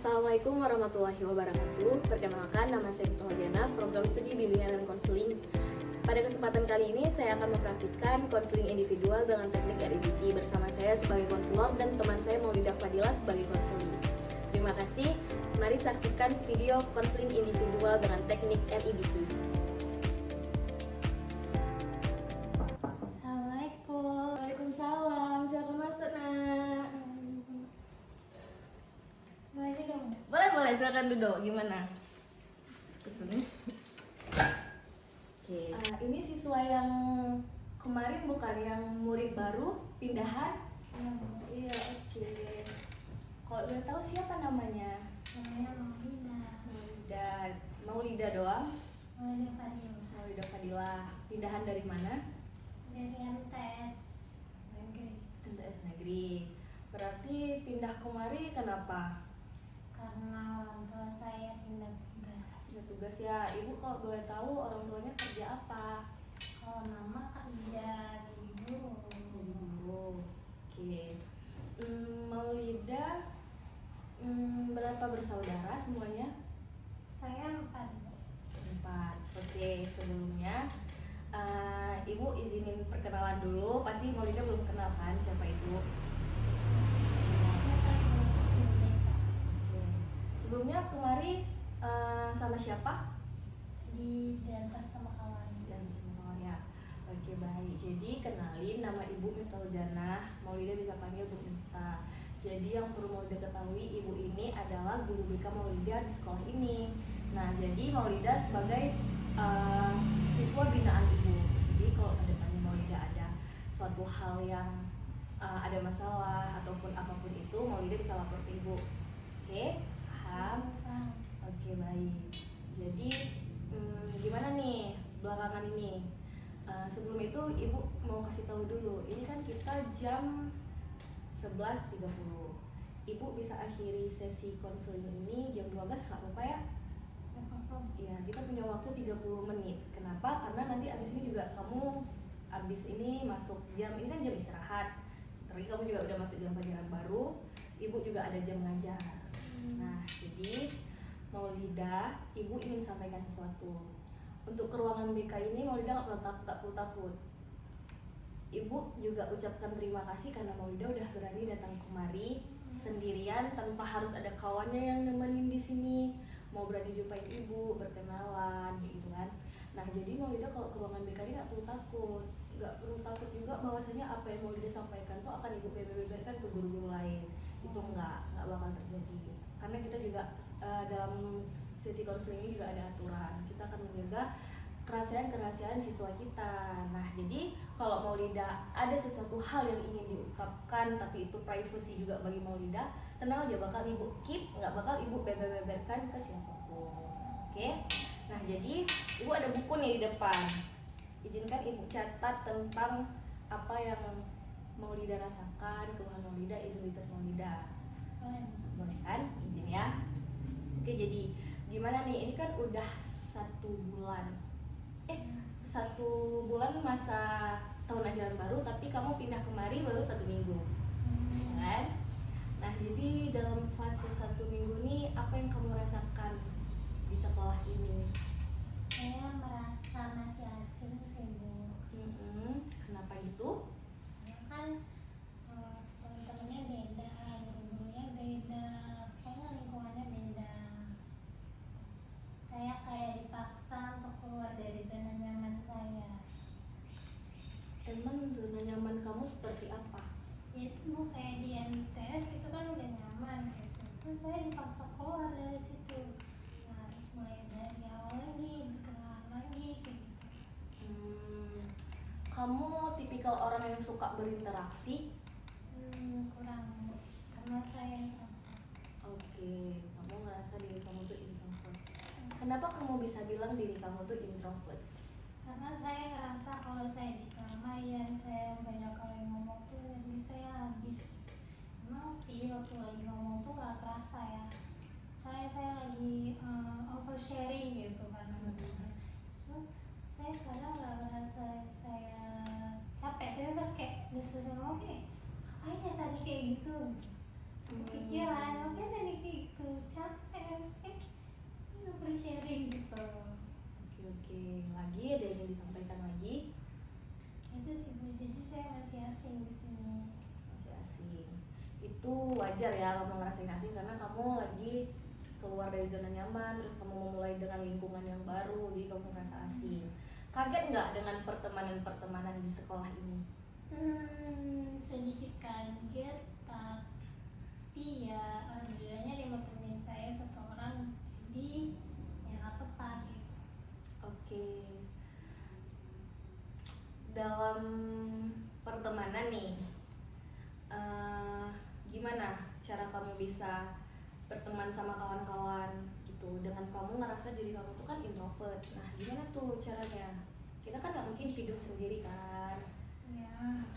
Assalamualaikum warahmatullahi wabarakatuh. Perkenalkan, nama saya Miftahul Jannah, program studi bimbingan dan konseling. Pada kesempatan kali ini, saya akan mempraktikkan konseling individual dengan teknik RIBT bersama saya sebagai konselor dan teman saya Maulidah Fadilah sebagai konseling. Terima kasih. Mari saksikan video konseling individual dengan teknik RIBT. Assalamualaikum. Waalaikumsalam. Silakan masuk, Nak. Boleh dong? Boleh, silakan duduk. Gimana? Kesini. Oke. Ini siswa yang kemarin bukan yang murid baru pindahan? Iya, oke. Kalau boleh tahu siapa namanya? Namanya Maulidah. Maulida doang? Maulidah Fadilah. Maulida Fadilah. Pindahan dari mana? Dari MTS Negeri. MTS Negeri. Berarti pindah kemari kenapa? Karena orang tua saya pindah tugas. Pindah tugas ya. Ibu kalau boleh tahu orang tuanya kerja apa? Kalau mama kerja di guru. Jadi guru. Oke. Maulida berapa bersaudara semuanya? Saya 4. 4. Oke, sebelumnya Ibu izinin perkenalan dulu. Pasti Maulida belum kenal kan siapa itu? Oke. Sebelumnya kemari sama siapa? Diantar sama kawan. Dan semua ya. Oke, baik. Jadi kenalin, nama Ibu Miftahul Jannah. Maulida bisa panggil Bu Miftah. Jadi yang perlu Maulida ketahui, Ibu ini adalah guru BK Maulida di sekolah ini. Nah, jadi Maulida sebagai siswa binaan Ibu. Jadi kalau ke depannya Maulida ada suatu hal yang ada masalah ataupun apapun itu, Maulida bisa lapor ke Ibu. Oke, paham? Oke, baik. Jadi gimana nih belakangan ini? Sebelum itu Ibu mau kasih tahu dulu. Ini kan kita jam 11.30. Ibu bisa akhiri sesi konseling ini jam 12, nggak apa-apa ya? Iya, kita punya waktu 30 menit. Kenapa? Karena nanti abis ini juga kamu abis ini masuk jam, ini kan jam istirahat. Terus kamu juga udah masuk jam pelajaran baru. Ibu juga ada jam ngajar. Nah, jadi Maulida, Ibu ingin sampaikan sesuatu. Untuk ke ruangan BK ini Maulida nggak perlu takut. Ibu juga ucapkan terima kasih karena Maulida udah berani datang kemari sendirian tanpa harus ada kawannya yang nemenin di sini. Mau berani jumpain Ibu, berkenalan gitu kan. Nah, jadi Maulida kalau ke ruangan BK ini nggak perlu takut. Nggak perlu takut juga bahwasanya apa yang Maulida sampaikan tuh akan Ibu beberkan ke guru-guru lain. Itu nggak bakal terjadi. Karena kita juga dalam sesi konseling ini juga ada aturan. Kita akan menjaga kerahasiaan siswa kita. Nah, jadi kalau Maulida ada sesuatu hal yang ingin diungkapkan tapi itu privacy juga bagi Maulida, tenang aja, bakal Ibu keep, nggak bakal Ibu beberkan ke siapapun. Oke? Nah, jadi Ibu ada buku nih di depan. Izinkan Ibu catat tentang apa yang Maulida rasakan, keluhan Maulida, identitas Maulida. Boleh kan? Izin ya. Oke, jadi gimana nih? Ini kan udah 1 bulan masa tahun ajaran baru, tapi kamu pindah kemari baru 1 minggu, kan? Nah, jadi dalam fase 1 minggu nih, apa yang kamu rasakan di sekolah ini? Saya merasa masih asing sih, Bu. Kenapa gitu? Karena kan teman-temannya beda, gurunya beda, pokoknya lingkungannya beda. Saya kayak dipaksa untuk keluar dari zona nyaman saya. Emang zona nyaman kamu seperti apa? Ya itu Bu, kayak di MTS itu kan udah nyaman gitu. Terus saya dipaksa keluar dari situ. Nah, harus mulai dari awal lagi, berkenalan lagi gitu. Kamu tipikal orang yang suka berinteraksi? Kurang, Bu. Karena saya introvert. Oke, kamu ngerasa diri kamu tuh introvert. Kenapa kamu bisa bilang diri kamu tuh introvert? Karena saya ngerasa kalau saya di keramaian, saya banyak kali ngomong tuh jadi saya habis. Emang sih waktu lagi ngomong tuh gak kerasa ya. Saya lagi oversharing gitu kan. So, saya kadang gak ngerasa saya capek, tapi pas kayak udah selesai ngomong kayak, ya tadi kayak gitu. Kepikiran, oke tadi kayak gitu, wajar ya kamu ngerasain asing karena kamu lagi keluar dari zona nyaman, terus kamu memulai dengan lingkungan yang baru, jadi kamu merasa asing. Kaget nggak dengan pertemanan-pertemanan di sekolah ini? Sedikit kaget, tapi ya alhamdulillahnya dia mau temenin saya satu orang, jadi ya nggak apa-apa gitu. Oke. Dalam pertemanan nih, gimana cara kamu bisa berteman sama kawan-kawan gitu dengan kamu ngerasa diri kamu tuh kan introvert. Nah, gimana tuh caranya? Kita kan nggak mungkin hidup sendiri kan. Ya,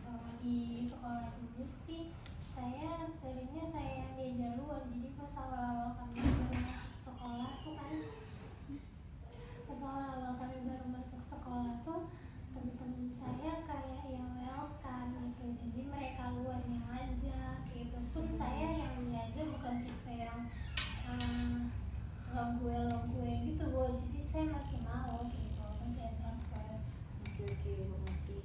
kalau di sekolah dulu sih saya seringnya saya yang diajak duluan, jadi pas awal-awal kami baru masuk sekolah tuh kan, pas awal-awal kami baru masuk sekolah tuh teman-teman saya kayak yang welcome gitu, jadi mereka luar yang ngajak gitu, pun saya yang diajak bukan tipe yang lo gue gitu Bu, jadi saya masih mau gitu, masih introvert. Oke, mengerti.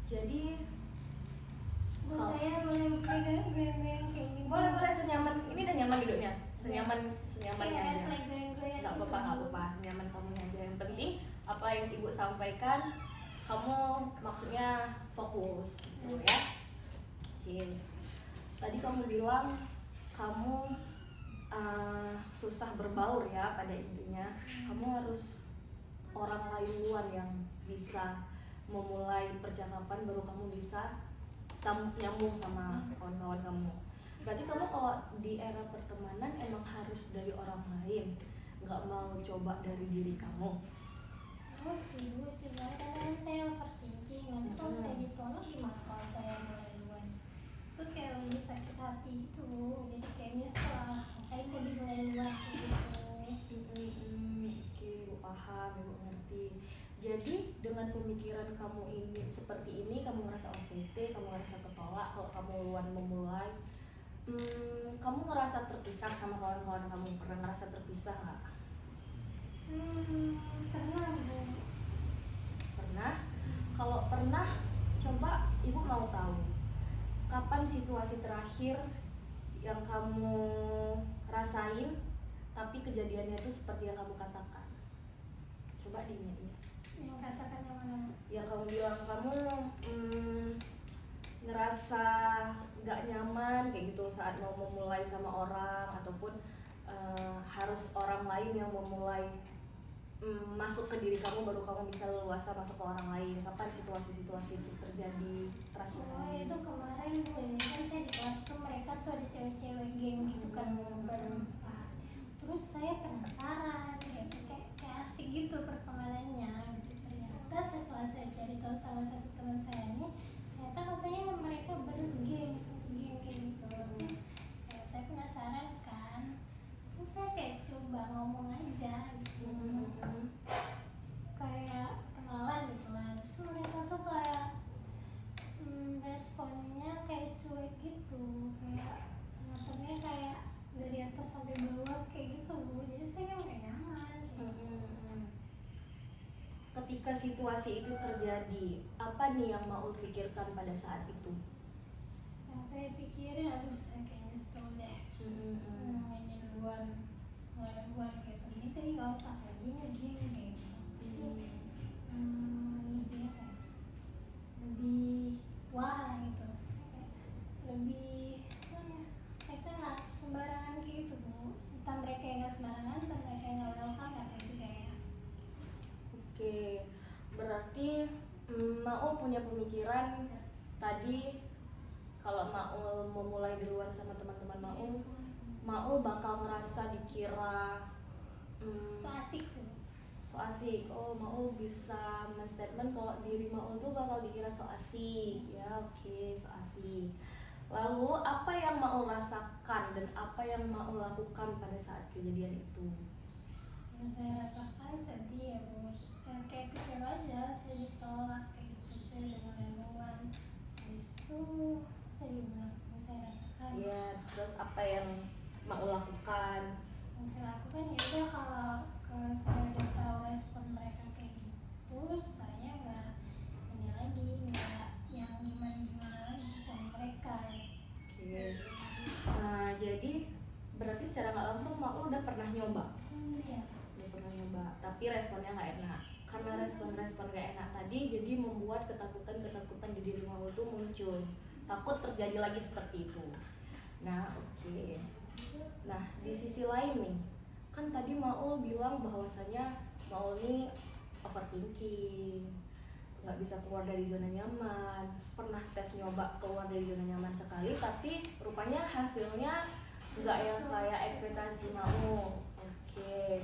Jadi Bu, kalau- saya boleh pegang goyang-goyang kayak gini? boleh senyaman ini udah nyaman duduknya, senyamannya Iya, aja. kayak goyang-goyang Nggak gitu, apa-apa, Bu. senyaman kamunya aja. Yang penting apa yang ibu sampaikan kamu maksudnya fokus gitu ya. Oke. Tadi kamu bilang kamu susah berbaur ya, pada intinya kamu harus orang lain luar yang bisa memulai percakapan baru kamu bisa nyambung sama kawan-kawan kamu. Berarti kamu kalau di era pertemanan emang harus dari orang lain, nggak mau coba dari diri kamu. Oh sih Bu, cuma kadang saya overthinking, nanti kalau saya ditolak gimana kalau saya mulai duluan, itu kayak lebih sakit hati gitu Bu, jadi kayak nyesel makanya mau dimulai duluan gitu. Oke, ibu paham, ibu ngerti. Jadi dengan pemikiran kamu ini seperti ini, kamu ngerasa OVT, kamu ngerasa ketolak kalau kamu duluan memulai. Kamu ngerasa terpisah sama kawan-kawan kamu? Pernah ngerasa terpisah nggak? Pernah Bu. Pernah? Kalau pernah, coba ibu mau tahu kapan situasi terakhir yang kamu rasain tapi kejadiannya itu seperti yang kamu katakan. Coba diingat-ingat. Yang katakan yang mana? Yang kamu bilang kamu ngerasa nggak nyaman kayak gitu saat mau memulai sama orang, ataupun harus orang lain yang memulai masuk ke diri kamu baru kamu bisa leluasa masuk ke orang lain. Kapan situasi-situasi itu terjadi terakhir Oh kali? itu kemarin Bu, ini kan saya di kelas tuh mereka tuh ada cewek-cewek geng gitu kan berempat. Terus saya penasaran gitu, kayak asik gitu pertemanannya gitu. Ternyata setelah saya cari tahu sama satu teman saya ini, ternyata katanya mereka bergeng, satu geng kayak gitu. Terus kayak saya penasaran kan, terus saya kayak coba ngomong aja gitu, kayak kenalan gitu lah. Terus mereka tuh kayak responnya kayak cuek gitu, kayak natapnya kayak dari atas sampai bawah kayak gitu Bu, jadi saya kayak gak nyaman gitu. Ketika situasi itu terjadi, apa nih yang mau pikirkan pada saat itu? Yang saya pikirin, aduh saya kayak nyesel deh ini duluan, mulai duluan gitu, ini tadi gak usah kayak gini kayak gitu. Pasti lebih apa ya, lebih wah lah gitu, lebih saya kan gak sembarangan gitu Bu, entah mereka yang gak sembarangan, entah mereka yang gak welcome, gak tahu juga ya. Oke, berarti Maul punya pemikiran tadi kalau Maul memulai duluan sama teman-teman Maul bakal ngerasa dikira So asik sih. so asik. Oh, Maul bisa men-statement kalau diri Maul tuh bakal dikira so asik. Ya, oke, so asik. Lalu apa yang Maul rasakan dan apa yang Maul lakukan pada saat kejadian itu? Yang saya rasakan sedih ya Bu, yang kayak kecil aja, saya ditolak kayak gitu, saya udah mulai duluan. Habis itu tadi bilang yang saya rasakan, Ya, terus apa yang Maul lakukan? yang saya lakukan ya udah, kalau saya udah tahu respon mereka kayak gitu, saya nggak ini lagi, nggak yang gimana lagi sama mereka mereka. Oke. Nah, jadi berarti secara nggak langsung Maul udah pernah nyoba, Iya. udah pernah nyoba, tapi responnya nggak enak. Karena respon-respon nggak enak tadi, jadi membuat ketakutan di diri Maul tuh muncul. Takut terjadi lagi seperti itu. Nah, oke. Nah, di sisi lain nih, kan tadi Maul bilang bahwasanya Maul ini overthinking, nggak bisa keluar dari zona nyaman, pernah tes nyoba keluar dari zona nyaman sekali, tapi rupanya hasilnya nggak yang kayak ekspektasi Maul. Oke.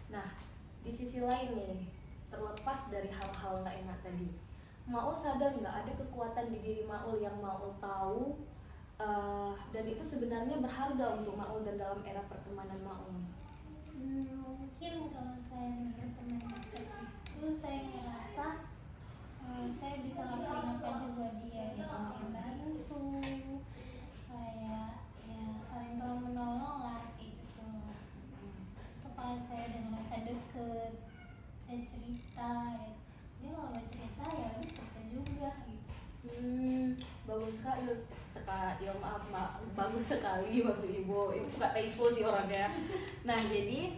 Nah, di sisi lain nih, terlepas dari hal-hal nggak enak tadi, Maul sadar nggak ada kekuatan di diri Maul yang Maul tahu, dan itu sebenarnya berharga untuk Maul dan dalam era pertemanan Maul. Mungkin kalau saya berteman dekat itu saya ngerasa saya bisa lakuin apa aja buat dia gitu, kayak bantu, kayak ya saling tolong menolong lah gitu. Itu kalau saya udah ngerasa deket, saya cerita ya. Dia kalau mau cerita ya udah cerita juga gitu. Bagus sekali, bagus sekali maksud ibu. Ibu suka typo sih orangnya. Nah, jadi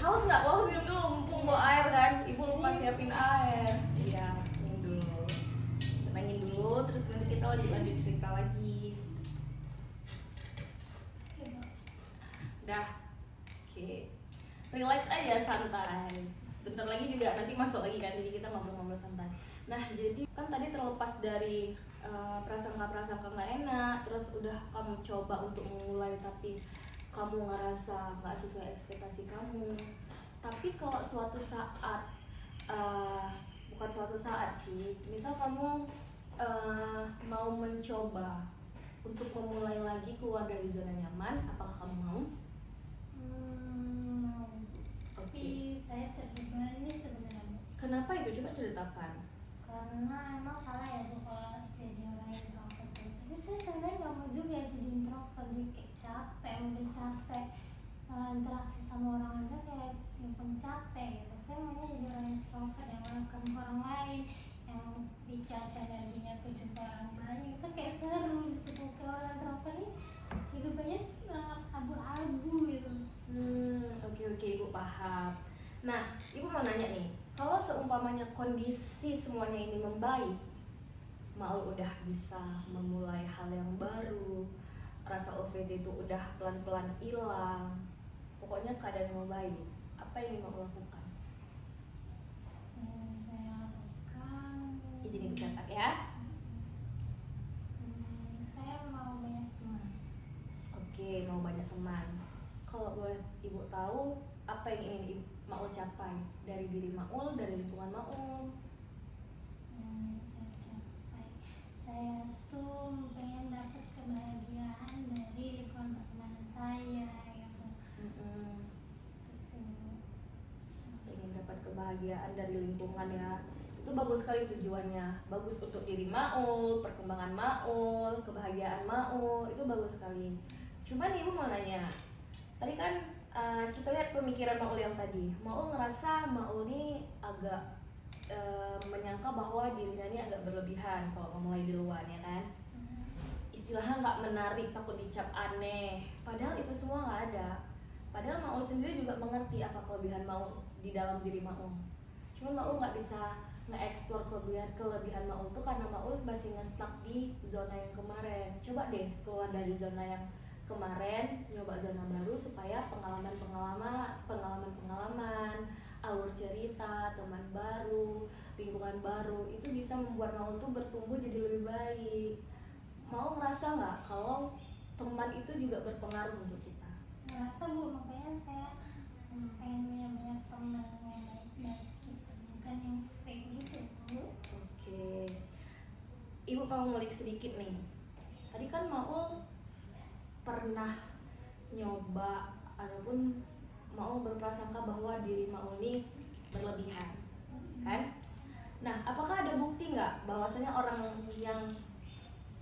haus nggak? Haus minum dulu, mumpung bawa air kan. Ibu lupa siapin air. Iya, minum dulu. Tenangin dulu, terus nanti kita lanjut cerita lagi. Gitu. Dah, oke. Relax aja, santai. Bentar lagi juga nanti masuk lagi kan, jadi kita ngobrol-ngobrol santai. Nah, jadi kan tadi terlepas dari prasangka-prasangka nggak enak, terus udah kamu coba untuk memulai tapi kamu ngerasa nggak sesuai ekspektasi kamu. Tapi kalau suatu saat, bukan suatu saat sih, misal kamu mau mencoba untuk memulai lagi keluar dari zona nyaman, apakah kamu mau? Mau. Tapi saya terbebani sebenarnya. Kenapa itu? Coba ceritakan. Karena emang salah ya tuh kalau jadi orang introvert tuh. Tapi saya sebenarnya nggak mau juga jadi introvert, jadi kayak capek, udah capek interaksi sama orang aja kayak yang capek gitu. Saya maunya jadi orang extrovert yang welcome ke orang lain, yang dicas energinya ke jumpa orang banyak, itu kayak seru gitu. Kayak orang introvert nih hidupannya sangat abu-abu gitu. Oke, Ibu paham. Nah, Ibu mau nanya nih, kalau seumpamanya kondisi semuanya ini membaik, Maul udah bisa memulai hal yang baru, rasa OVT itu udah pelan-pelan hilang, pokoknya keadaan yang membaik, apa yang mau lakukan? Yang saya lakukan, Izin Ibu catat ya. saya mau banyak teman. Oke, mau banyak teman. Kalau boleh Ibu tahu, apa yang ingin Maul capai dari diri Maul, dari lingkungan Maul? Saya capai, saya tuh pengen dapat kebahagiaan dari lingkungan pertemanan saya gitu. Terus Ingin dapat kebahagiaan dari lingkungan ya. Itu bagus sekali tujuannya. Bagus untuk diri Maul, perkembangan Maul, kebahagiaan Maul, itu bagus sekali. Cuman Ibu mau nanya, tadi kan kita lihat pemikiran Maul yang tadi. Maul ngerasa Maul ini agak menyangka bahwa dirinya ini agak berlebihan kalau memulai duluan ya kan. Istilahnya nggak menarik, takut dicap aneh. Padahal itu semua nggak ada. Padahal Maul sendiri juga mengerti apa kelebihan Maul di dalam diri Maul. Cuman Maul nggak bisa nge-explore kelebihan Maul tuh karena Maul masih nge-stuck di zona yang kemarin. Coba deh keluar dari zona yang kemarin, nyoba zona baru supaya pengalaman, alur cerita, teman baru, lingkungan baru itu bisa membuat Maul tuh bertumbuh jadi lebih baik. Mau ngerasa nggak kalau teman itu juga berpengaruh untuk kita? ngerasa Bu, makanya saya pengen punya banyak teman yang baik-baik gitu, bukan yang fake gitu Bu. Oke, Ibu mau ngulik sedikit nih. Tadi kan Maul pernah nyoba ataupun mau berprasangka bahwa diri Maul ini berlebihan, kan? Nah, apakah ada bukti nggak bahwasanya orang yang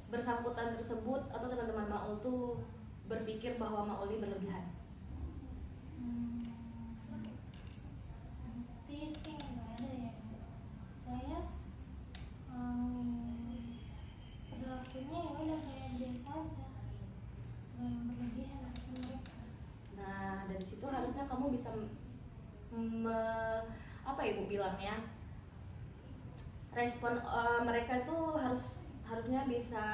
bersangkutan tersebut atau teman-teman Maul tuh berpikir bahwa Maul ini berlebihan? Bukti sih nggak ada ya Bu. Saya waktunya ya udah kayak biasa aja, nggak yang berlebihan ke mereka. Nah, dari situ harusnya kamu bisa apa ya ibu bilangnya, respon mereka itu harusnya bisa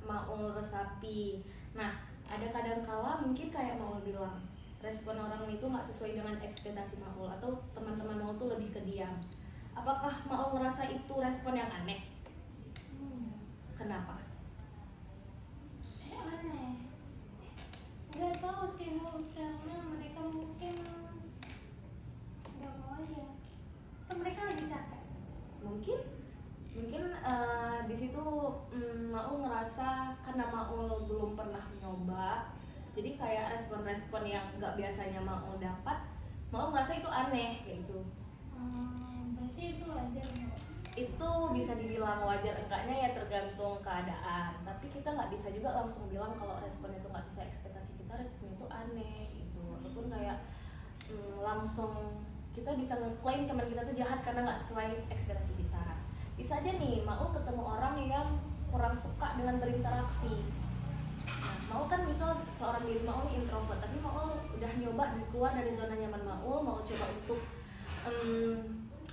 Maul resapi. Nah, ada kadang kala mungkin kayak Maul bilang respon orang itu nggak sesuai dengan ekspektasi Maul, atau teman-teman Maul tuh lebih ke diam. Apakah Maul ngerasa itu respon yang aneh? Kenapa? Aneh, nggak tahu sih Bu, karena mereka mungkin nggak mau aja, atau mereka lagi capek. Mungkin di situ Maul ngerasa karena Maul belum pernah nyoba, jadi kayak respon-respon yang nggak biasanya Maul dapat, Maul ngerasa itu aneh kayak gitu. Berarti itu wajar Bu? Itu bisa dibilang wajar enggaknya ya tergantung keadaan, tapi kita nggak bisa juga langsung bilang kalau respon itu nggak sesuai ekspektasi kita, respon itu aneh gitu, ataupun kayak langsung kita bisa ngeklaim teman kita tuh jahat karena nggak sesuai ekspektasi kita. Bisa aja nih Maul ketemu orang yang kurang suka dengan berinteraksi. Nah, Maul kan misal seorang diri Maul introvert, tapi Maul udah nyoba keluar dari zona nyaman Maul coba untuk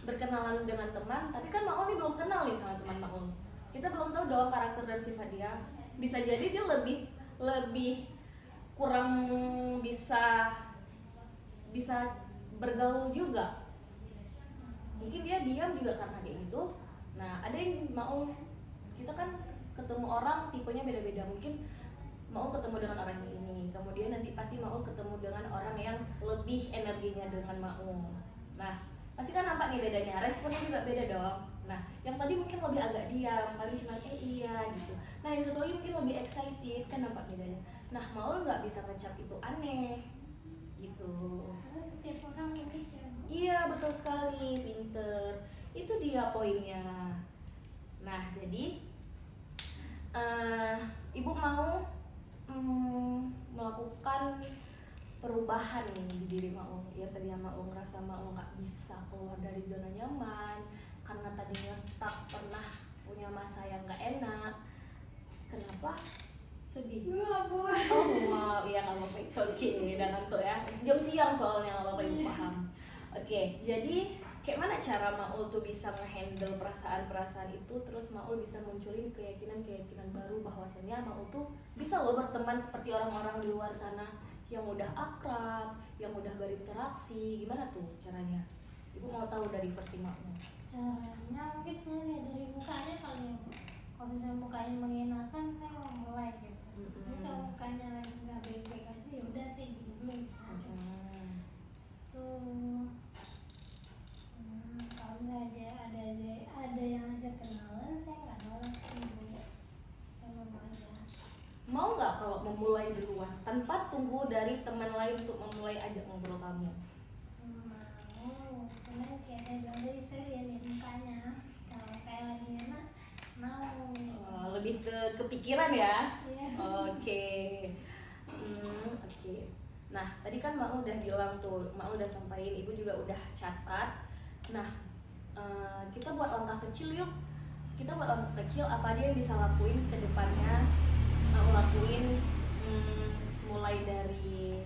berkenalan dengan teman, tapi kan Maul nih belum kenal nih sama teman Maul. Kita belum tahu dong karakter dan sifat dia. Bisa jadi dia lebih kurang bisa bergaul juga. Mungkin dia diam juga karena dia itu. Nah, ada yang mau, kita kan ketemu orang tipenya beda-beda. Mungkin mau ketemu dengan orang ini, kemudian nanti pasti mau ketemu dengan orang yang lebih energinya dengan mau. Nah, pasti kan nampak nih bedanya, responnya juga beda dong. Nah, yang tadi mungkin lebih agak diam, paling cuma iya gitu. Nah, yang satu lagi mungkin lebih excited, kan nampak bedanya. Nah, mau nggak bisa ngecap itu aneh gitu. Karena setiap orang unik ya Bu? Iya, betul sekali, pinter. Itu dia poinnya. Nah, jadi ibu mau melakukan perubahan nih di diri Maung. Ya tadinya Maung ngerasa Maung nggak bisa keluar dari zona nyaman karena tadinya stuck, pernah punya masa yang nggak enak. Kenapa? Sedih. Bu. Oh wow, iya nggak apa-apa, it's okay, udah ngantuk ya. Jam siang soalnya, nggak apa-apa, ibu paham. Oke, jadi kayak mana cara Maul tuh bisa ngehandle perasaan-perasaan itu, terus Maul bisa munculin keyakinan-keyakinan baru bahwasanya Maul tuh bisa loh berteman seperti orang-orang di luar sana yang udah akrab, yang udah berinteraksi. Gimana tuh caranya? Ibu mau tahu dari versi Maul. Caranya mungkin saya lihat dari mukanya kali ya Bu. Kalau misalnya mukanya mengenakan, saya mau mulai gitu. Tapi kalau mukanya lagi nggak baik-baik aja, ya udah sih diem dulu. Terus kalau misalnya ada yang ajak kenalan, saya nggak nolak sih Bu. Saya mau aja. Mau nggak kalau memulai duluan tanpa tunggu dari teman lain untuk memulai ajak ngobrol kamu? Mau, cuman kayak saya bilang tadi, saya lihat mukanya. Kalau kayak lagi enak, mau. Lebih ke kepikiran ya. Iya. Oke. Oke. Nah, tadi kan Mak udah bilang tuh, Mak udah sampaikan, Ibu juga udah catat. Nah, kita buat langkah kecil yuk. Kita buat langkah kecil, apa aja yang bisa lakuin ke depannya. Mak lakuin mulai dari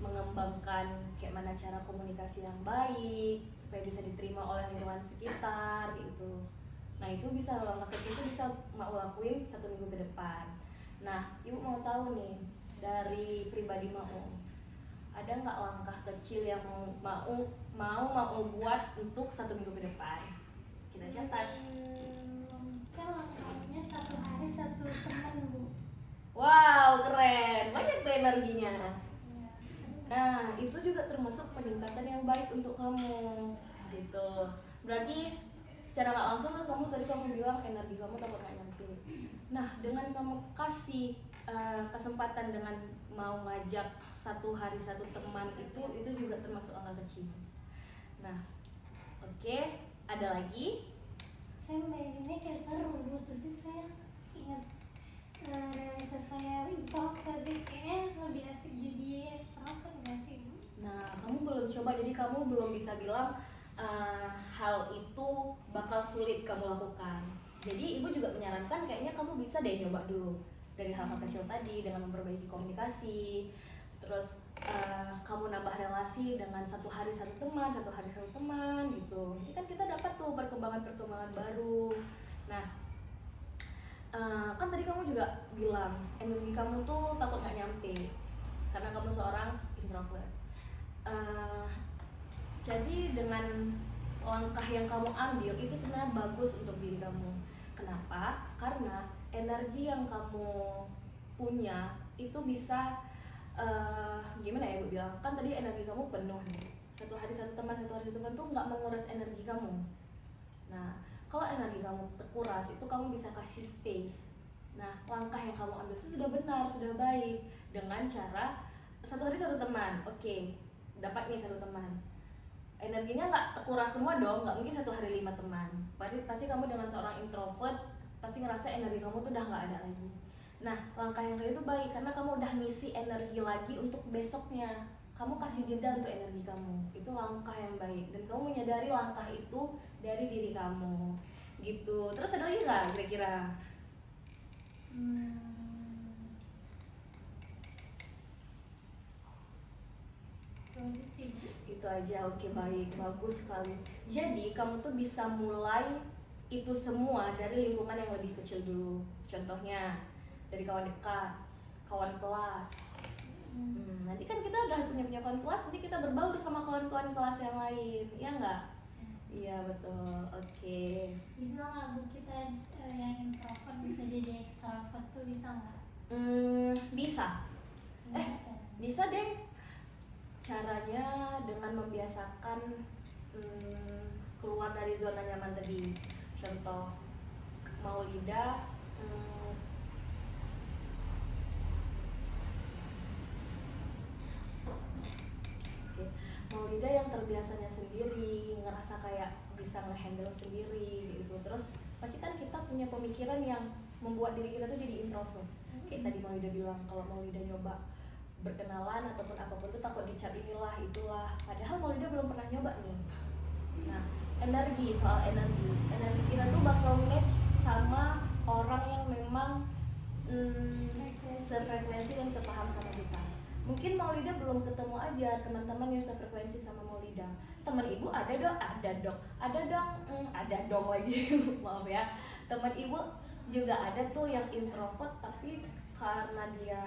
mengembangkan kayak mana cara komunikasi yang baik supaya bisa diterima oleh lingkungan sekitar gitu. Nah, itu bisa langkah kecil itu bisa mau lakuin 1 minggu ke depan. Nah, ibu mau tahu nih dari pribadi mau, ada nggak langkah kecil yang mau buat untuk 1 minggu ke depan? Kita catat. Mungkin langkahnya 1 hari 1 teman Bu. Wow, keren, banyak tuh energinya. Ya. Nah, itu juga termasuk peningkatan yang baik untuk kamu gitu. Berarti secara nggak langsung kan kamu bilang energi kamu takut nggak nyampe. Nah, dengan kamu kasih kesempatan dengan mau ngajak 1 hari 1 teman, itu juga termasuk langkah kecil. Nah, oke, ada lagi? Saya bayanginnya kayak seru Bu, tapi saya ingat realitas saya introvert, kayaknya lebih asik jadi extrovert nggak sih Bu? Nah, kamu belum coba, jadi kamu belum bisa bilang hal itu bakal sulit kamu lakukan. Jadi ibu juga menyarankan kayaknya kamu bisa deh nyoba dulu dari hal-hal kecil tadi, dengan memperbaiki komunikasi, terus kamu nambah relasi dengan satu hari satu teman gitu. Nanti kan kita dapat tuh perkembangan baru. Nah, kan tadi kamu juga bilang energi kamu tuh takut nggak nyampe karena kamu seorang introvert. Jadi dengan langkah yang kamu ambil itu sebenarnya bagus untuk diri kamu. Kenapa? Karena energi yang kamu punya itu bisa gimana ya ibu bilang, kan tadi energi kamu penuh nih, satu hari satu teman tuh nggak menguras energi kamu. Nah, kalau energi kamu terkuras itu kamu bisa kasih space. Nah, langkah yang kamu ambil itu sudah benar, sudah baik, dengan cara satu hari satu teman. Oke, dapat nih satu teman, energinya nggak terkuras semua dong, nggak mungkin satu hari 5 teman. Pasti kamu dengan seorang introvert pasti ngerasa energi kamu tuh udah nggak ada lagi. Nah, langkah yang kayak itu baik karena kamu udah ngisi energi lagi untuk besoknya. Kamu kasih jeda untuk energi kamu. Itu langkah yang baik dan kamu menyadari langkah itu dari diri kamu. Gitu. Terus ada lagi nggak kira-kira? Itu aja. Oke, baik, bagus sekali. Jadi kamu tuh bisa mulai itu semua dari lingkungan yang lebih kecil dulu. Contohnya dari kawan dekat, kawan kelas. Nanti kan kita udah punya kawan kelas, nanti kita berbaur sama kawan-kawan kelas yang lain, ya nggak? Iya betul. Oke. Bisa nggak bu kita yang introvert bisa jadi extrovert tuh bisa nggak? Bisa. Bisa deh. Caranya dengan membiasakan keluar dari zona nyaman tadi. Contoh Maulida, Maulida yang terbiasanya sendiri, ngerasa kayak bisa ngehandle sendiri gitu. Terus pasti kan kita punya pemikiran yang membuat diri kita tuh jadi introvert. Kayak tadi Maulida bilang, kalau Maulida nyoba berkenalan ataupun apapun tuh takut dicap inilah itulah. Padahal Maulida belum pernah nyoba nih. Nah, soal energi kita tuh bakal match sama orang yang memang sefrekuensi dan sepaham sama kita. Mungkin Maulida belum ketemu aja teman-teman yang sefrekuensi sama Maulida. Teman ibu ada dong lagi maaf ya. Teman ibu juga ada tuh yang introvert, tapi karena dia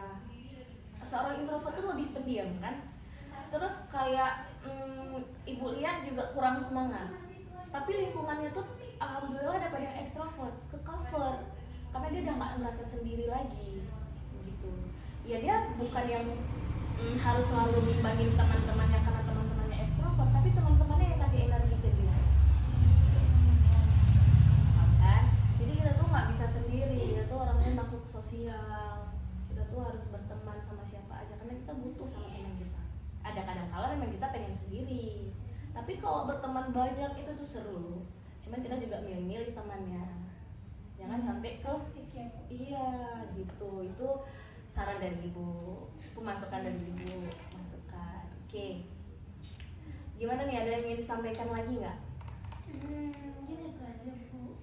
seorang introvert tuh lebih pendiam kan. Terus kayak ibu lihat juga kurang semangat. Tapi lingkungannya tuh alhamdulillah ada banyak ekstrovert, ke cover karena dia udah nggak merasa sendiri lagi gitu. Ya dia bukan yang harus selalu ngimbangin teman-temannya karena teman-temannya ekstrovert, tapi teman-temannya yang kasih energi ke dia. Kan? Jadi kita tuh nggak bisa sendiri, kita tuh orangnya makhluk sosial. Kita tuh harus berteman sama siapa aja karena kita butuh sama teman kita. Ada kadang-kala memang kita pengen sendiri, tapi kalau berteman banyak itu tuh seru. Cuman kita juga milih-milih temannya, jangan sampai toxic ya. Iya gitu. Itu saran dari ibu, pemasukan dari ibu, masukan. Oke. Gimana nih, ada yang ingin disampaikan lagi nggak? Mungkin itu aja bu.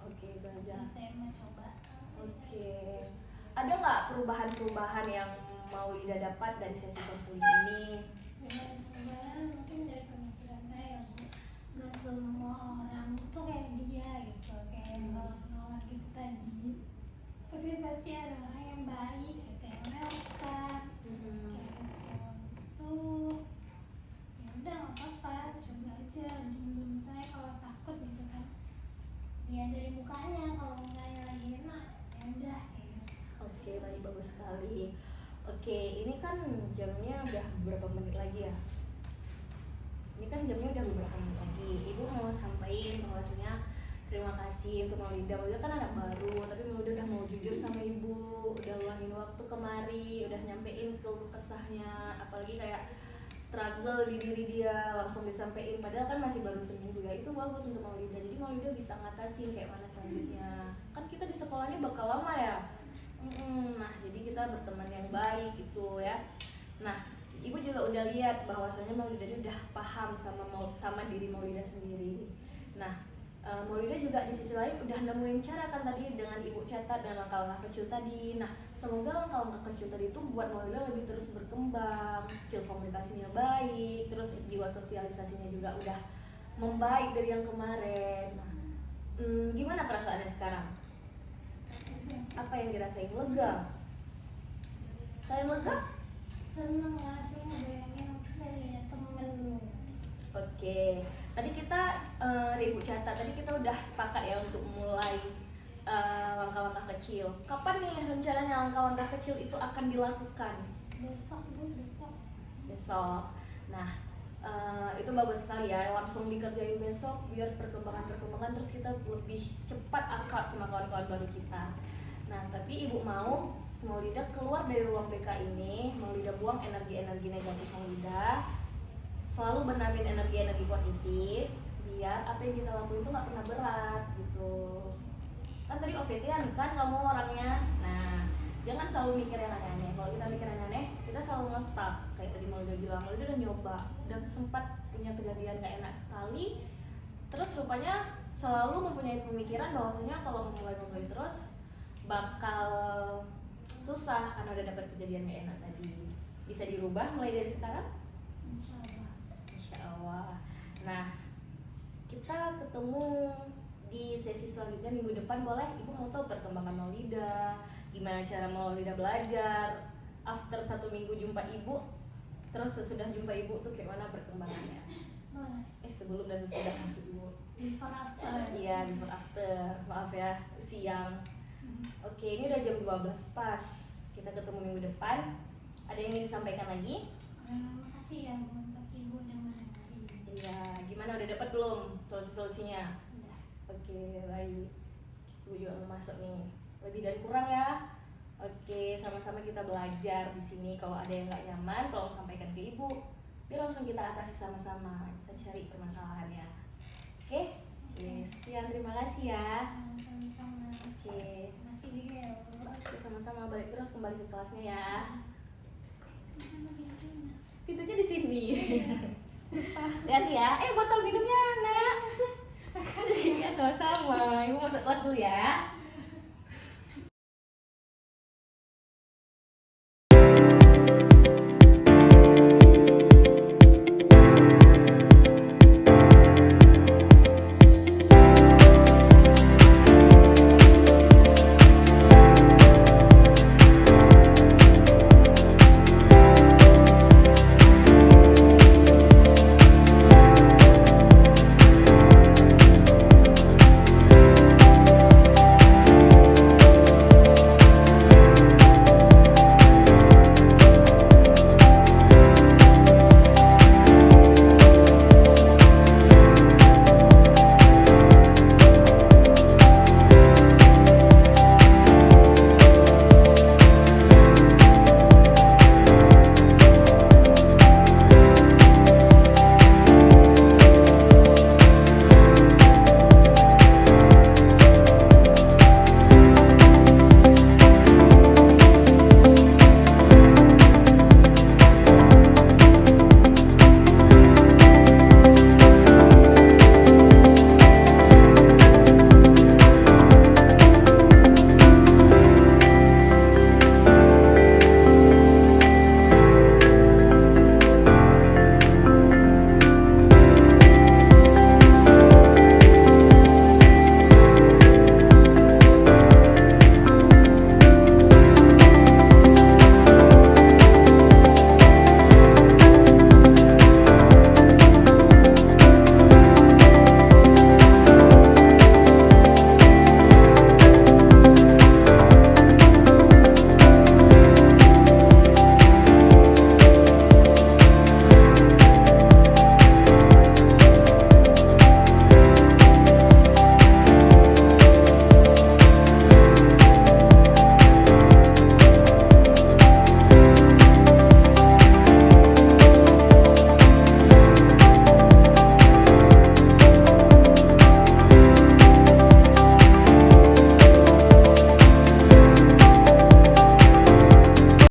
Oke, itu aja. Saya mau coba. Oke. Ada nggak perubahan-perubahan yang mau Ida dapat dari sesi konseling ini? Perubahan mungkin dari pemikiran saya bu. Nggak semua orang tuh kayak dia gitu, kayak kalau kenalan gitu tadi. Tapi pasti ada orang yang baik gitu, yang welcome kayak gitu. Itu ya udah nggak apa-apa, coba aja dulu. Misalnya kalau takut gitu kan, ya dari mukanya, kalau mukanya lagi enak ya udah kayak gitu. Oke, baik, bagus sekali. Oke, ini kan jamnya udah beberapa menit lagi ya. Ini kan jamnya udah beberapa menit lagi. Ibu mau sampaikan bahwasanya terima kasih untuk Maulida. Maulida kan anak baru, tapi Maulida udah mau jujur sama ibu, udah luangin waktu kemari, udah nyampein keluh kesahnya, apalagi kayak struggle di diri dia langsung disampaikan. Padahal kan masih baru seminggu ya. Itu bagus untuk Maulida. Jadi Maulida bisa ngatasin kayak mana selanjutnya. Kan kita di sekolahnya bakal lama ya. Nah, jadi kita berteman yang baik itu ya. Nah, ibu juga udah lihat bahwasanya Maulida udah paham sama diri Maulida sendiri. Nah, Maulida juga di sisi lain udah nemuin cara kan tadi dengan ibu catat dengan langkah-langkah kecil tadi. Nah, semoga langkah-langkah kecil tadi itu buat Maulida lebih terus berkembang, skill komunikasinya baik, terus jiwa sosialisasinya juga udah membaik dari yang kemarin. Nah, gimana perasaannya sekarang? Apa yang dirasain? Lega? Saya lega? Seneng rasanya bayangin saya lihat temen. Oke, tadi kita Ibu catat, tadi kita udah sepakat ya untuk mulai langkah-langkah kecil. Kapan nih rencananya langkah-langkah kecil itu akan dilakukan? Besok Bu, besok. Besok. Nah, itu bagus sekali ya, langsung dikerjain besok biar perkembangan terus kita lebih cepat akrab sama kawan-kawan baru kita. Nah, tapi Ibu mau Maulida keluar dari ruang BK ini, Maulida buang energi-energi negatif Maulida, selalu benamin energi-energi positif biar apa yang kita lakuin itu nggak pernah berat gitu. Kan tadi OVT-an kan kamu orangnya. Nah, jangan selalu mikir yang aneh-aneh. Kalau kita mikir yang aneh, kita selalu nge-stuck. Kayak tadi Maulida bilang, Maulida udah nyoba, udah sempat punya kejadian gak enak sekali. Terus rupanya selalu mempunyai pemikiran bahwasanya kalau memulai terus bakal susah karena udah dapat kejadian gak enak tadi. Bisa dirubah mulai dari sekarang? Insyaallah. Insyaallah. Nah, kita ketemu di sesi selanjutnya minggu depan boleh? Ibu mau tahu perkembangan Maulida, gimana cara Maulida belajar after 1 minggu jumpa ibu, terus sesudah jumpa ibu tuh kayak mana perkembangannya? Boleh. Sebelum dan sesudah maksud ibu? Before after. Iya, before after. Maaf ya, siang. Oke, ini udah jam 12 pas. Kita ketemu minggu depan. Ada yang ingin disampaikan lagi? Makasih ya Bu untuk Ibu yang mendengarin. Iya, gimana udah dapat belum solusi-solusinya? Udah. Oke, baik. Ibu juga mau masuk nih. Lebih dan kurang ya. Oke, sama-sama kita belajar di sini. Kalau ada yang nggak nyaman, tolong sampaikan ke ibu. Biar langsung kita atasi sama-sama. Kita cari permasalahannya. Oke? Oke, sekian. Terima kasih ya. Sama-sama. Oke. Masih juga ya Bu. Oke, sama-sama balik terus kembali ke kelasnya ya. Sama pintunya. Pintunya di sini. Hati-hati ya. Botol minumnya, Nak. Iya, sama-sama. Ibu masuk kelas dulu ya.